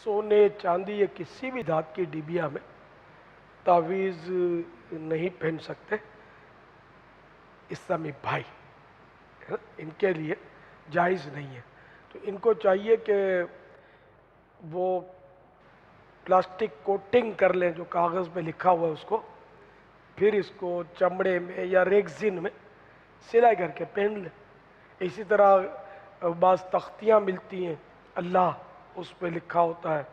سونے چاندی یا کسی بھی دھات کی ڈبیا میں تعویذ نہیں پہن سکتے اسلامی بھائی، ان کے لیے جائز نہیں ہے۔ تو ان کو چاہیے کہ وہ پلاسٹک کوٹنگ کر لیں، جو کاغذ پہ لکھا ہوا ہے اس کو، پھر اس کو چمڑے میں یا ریگزین میں سلائی کر کے پہن لیں۔ اسی طرح بعض تختیاں ملتی ہیں، اللہ اس پہ لکھا ہوتا ہے،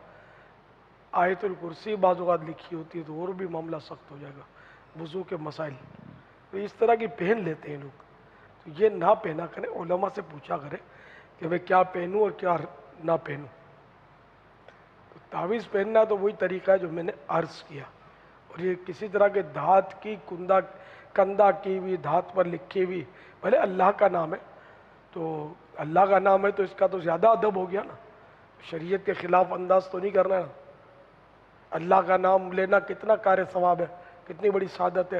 آیت الکرسی بعض اوقات لکھی ہوتی ہے، تو اور بھی معاملہ سخت ہو جائے گا، وضو کے مسائل۔ تو اس طرح کی پہن لیتے ہیں لوگ، تو یہ نہ پہنا کریں، علماء سے پوچھا کریں کہ میں کیا پہنوں اور کیا نہ پہنوں۔ تو تعویذ پہننا تو وہی طریقہ ہے جو میں نے عرض کیا، اور یہ کسی طرح کے دھات کی کندہ کی ہوئی، دھات پر لکھی ہوئی، بھلے اللہ کا نام ہے، تو اللہ کا نام ہے تو اس کا تو زیادہ ادب ہو گیا نا، شریعت کے خلاف انداز تو نہیں کرنا ہے نا۔ اللہ کا نام لینا کتنا کار ثواب ہے، کتنی بڑی سعادت ہے۔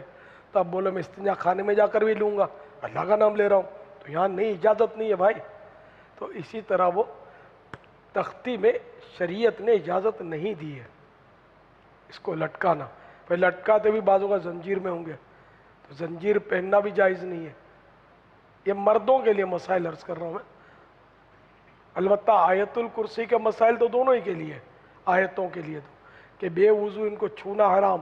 تو اب بولو میں استنجا خانے میں جا کر بھی لوں گا، اللہ کا نام لے رہا ہوں، تو یہاں نہیں، اجازت نہیں ہے بھائی۔ تو اسی طرح وہ تختی میں شریعت نے اجازت نہیں دی ہے اس کو لٹکانا، پھر لٹکاتے بھی بعضوں کا زنجیر میں ہوں گے، تو زنجیر پہننا بھی جائز نہیں ہے۔ یہ مردوں کے لیے مسائل عرض کر رہا ہوں میں، البتہ آیت الکرسی کے مسائل تو دونوں ہی کے لیے، آیتوں کے لیے تو کہ بے وضو ان کو چھونا حرام،